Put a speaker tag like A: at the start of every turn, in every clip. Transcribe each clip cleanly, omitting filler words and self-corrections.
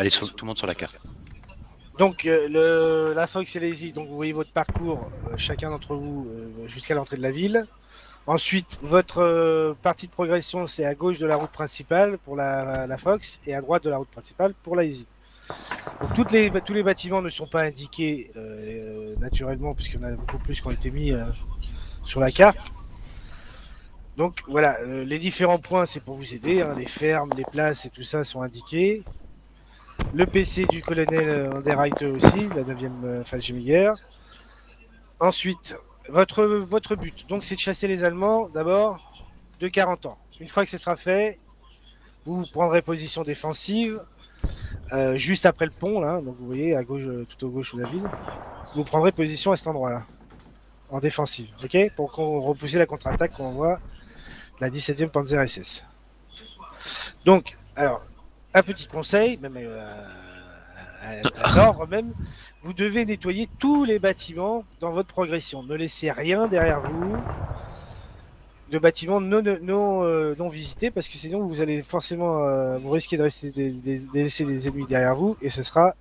A: Allez, tout le monde sur la carte.
B: Donc, la Fox et l'Easy, donc vous voyez votre parcours, chacun d'entre vous, jusqu'à l'entrée de la ville. Ensuite, votre partie de progression, c'est à gauche de la route principale pour la Fox et à droite de la route principale pour la Easy. Donc, tous les bâtiments ne sont pas indiqués naturellement, puisqu'il y en a beaucoup plus qui ont été mis sur la carte. Donc voilà, les différents points, c'est pour vous aider. Hein, les fermes, les places et tout ça sont indiqués. Le PC du colonel Underreiter aussi, la 9e Fallschirmjäger. Ensuite, votre but, donc, c'est de chasser les Allemands, d'abord, de 40 ans. Une fois que ce sera fait, vous prendrez position défensive, juste après le pont, là, donc vous voyez, à gauche, tout au gauche de la ville. Vous prendrez position à cet endroit-là, en défensive, ok? Pour qu'on repousse la contre-attaque qu'on voit la 17e Panzer SS. Donc, alors, un petit conseil, même à l'ordre même, vous devez nettoyer tous les bâtiments dans votre progression. Ne laissez rien derrière vous de bâtiments non visités, parce que sinon vous allez forcément vous risquez de laisser des ennemis derrière vous et ce sera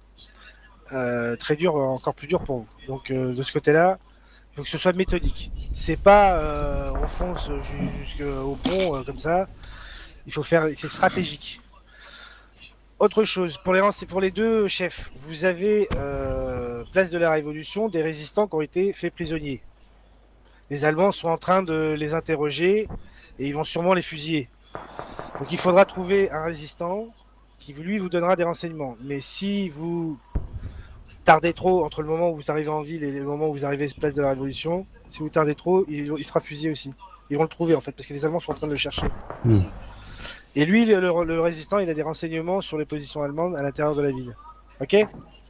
B: très dur, encore plus dur pour vous. Donc de ce côté-là, il faut que ce soit méthodique. C'est pas on fonce jusqu'au pont comme ça. Il faut faire, c'est stratégique. Autre chose, pour les deux chefs, vous avez place de la Révolution des résistants qui ont été faits prisonniers. Les Allemands sont en train de les interroger et ils vont sûrement les fusiller. Donc il faudra trouver un résistant qui lui vous donnera des renseignements. Mais si vous tardez trop entre le moment où vous arrivez en ville et le moment où vous arrivez à la place de la Révolution, si vous tardez trop, il sera fusillé aussi. Ils vont le trouver en fait parce que les Allemands sont en train de le chercher. Et lui, le résistant, il a des renseignements sur les positions allemandes à l'intérieur de la ville. Ok?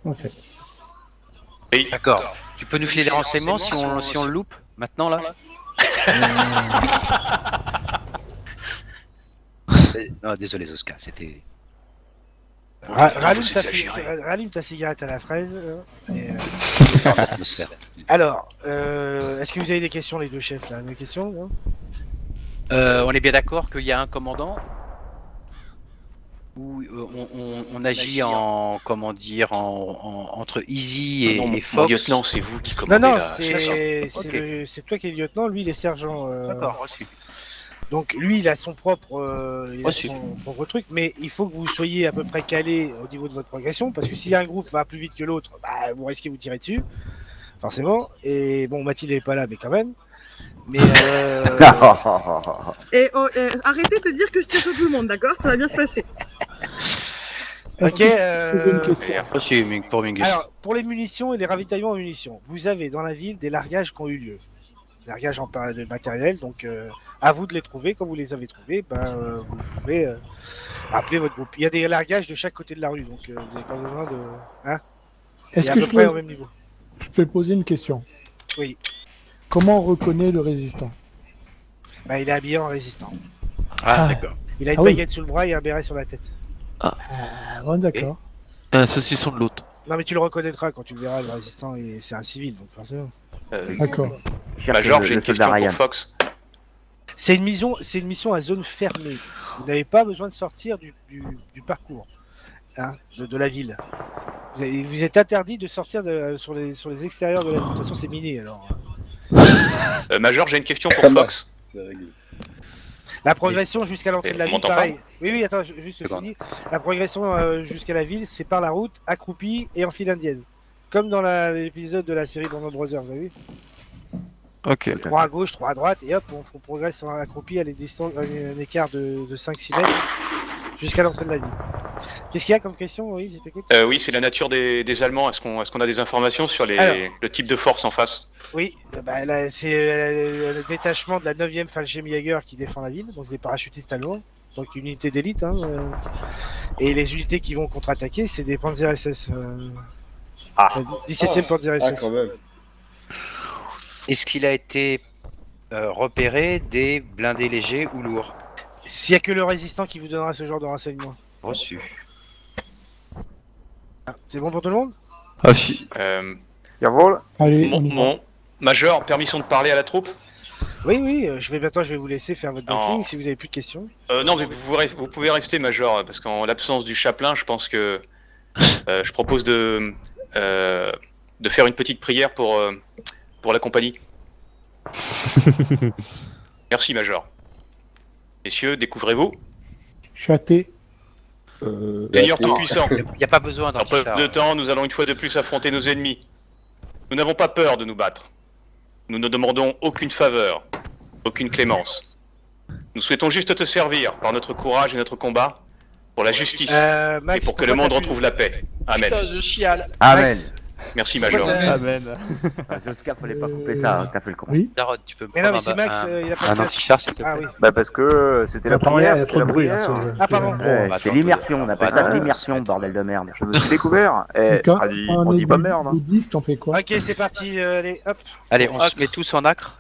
C: Ok.
A: Oui. D'accord. Tu peux nous filer les renseignements si on le loupe maintenant là? Non, désolé Zoska, c'était.
B: Rallume ta cigarette à la fraise. Alors, est-ce que vous avez des questions les deux chefs là? Des questions?
A: On est bien d'accord qu'il y a un commandant où on agit en comment dire entre Easy et Fox.
D: Mon lieutenant, c'est vous qui commandez.
B: Non, c'est toi qui es le lieutenant, lui il est sergent.
A: D'accord, reçu.
B: Donc lui il a son propre, truc, mais il faut que vous soyez à peu près calé au niveau de votre progression, parce que si un groupe va plus vite que l'autre, bah, vous risquez de vous tirer dessus, forcément. Et bon, Mathilde n'est pas là, mais quand même. Mais
E: arrêtez de dire que je tire sur tout le monde, d'accord? Ça va bien se passer.
B: Ok.
A: Pour Mingus.
B: Alors, pour les munitions et les ravitaillements en munitions, vous avez dans la ville des largages qui ont eu lieu. Largages de matériel, donc à vous de les trouver. Quand vous les avez trouvés, vous pouvez appeler votre groupe. Il y a des largages de chaque côté de la rue, donc vous n'avez pas besoin de. Hein?
C: Est-ce
B: à
C: que
B: peu près au même niveau.
C: Je peux poser une question?
B: Oui.
C: Comment on reconnaît le résistant?
B: Bah, il est habillé en résistant.
A: Ah, d'accord.
B: Il a une baguette sous le bras et un béret sur la tête.
C: Bon, d'accord.
F: Et un saucisson de l'autre.
B: Non, mais tu le reconnaîtras quand tu le verras, le résistant, c'est un civil, donc forcément.
C: D'accord.
D: Major, j'ai une question pour Fox.
B: C'est une mission à zone fermée. Vous n'avez pas besoin de sortir du parcours, hein, de la ville. Vous êtes interdit de sortir sur les extérieurs de la ville. De toute façon, c'est miné, alors.
D: Major, j'ai une question pour Fox.
B: La progression jusqu'à l'entrée de la ville, pareil. Oui, attends, juste fini. La progression jusqu'à la ville, c'est par la route, accroupie et en file indienne. Comme dans l'épisode de la série Band of Brothers, vous avez vu?
F: Ok.
B: 3 à gauche, 3 à droite, et hop, on progresse en accroupi à un écart de 5-6 mètres jusqu'à l'entrée de la ville. Qu'est-ce qu'il y a comme question? Oui, je t'écoute.
D: Oui, c'est la nature des Allemands. Est-ce qu'on a des informations sur le type de force en face?
B: Oui, là, c'est le détachement de la 9e Fallschirmjäger qui défend la ville, donc c'est des parachutistes allemands, donc une unité d'élite. Hein, et les unités qui vont contre-attaquer, c'est des Panzer SS. 17e Panzer SS.
G: Quand même.
A: Est-ce qu'il a été repéré des blindés légers ou lourds?
B: S'il n'y a que le résistant qui vous donnera ce genre de renseignements.
A: Reçu.
B: C'est bon pour tout le monde?
F: Ah si.
G: Jawohl.
C: Allez,
D: Mon Major, permission de parler à la troupe?
B: Oui, je vais vous laisser faire votre briefing si vous avez plus de questions.
D: Non, mais vous pouvez rester, Major, parce qu'en l'absence du chapelain, je pense que Je propose de faire une petite prière pour la compagnie. Merci, Major. Messieurs, découvrez-vous.
C: Je suis athée.
D: Seigneur Tout-Puissant,
A: Il n'y a pas besoin d'un
D: en peu
A: Richard.
D: de temps, nous allons une fois de plus affronter nos ennemis. Nous n'avons pas peur de nous battre. Nous ne demandons aucune faveur, aucune clémence. Nous souhaitons juste te servir par notre courage et notre combat pour la justice
B: Max,
D: et pour que le monde retrouve la paix. Amen.
G: je chiale.
H: Amen.
B: Max,
D: Merci, Major.
I: Amen.
H: J'espère fallait pas couper ça, hein, t'as fait le con.
C: Oui.
A: Daron, tu peux me
B: Mais non, mais
A: prendre
B: c'est Max, il a pas
A: un
B: de casque.
A: anti-char, s'il te plaît.
B: Ah oui.
H: Bah parce que c'était la prière, c'était la prière.
B: Ah, pardon.
H: Ouais,
A: Bon,
H: c'est
A: attends,
H: l'immersion, on appelle ça
A: non,
H: l'immersion,
A: c'est-
H: bordel de merde. Je me suis découvert.
C: Quand
H: on dit pas merde. Hein.
C: bouddhiste, on fait quoi?
B: Ok, c'est parti, allez, hop.
A: Allez, on se met tous en acre.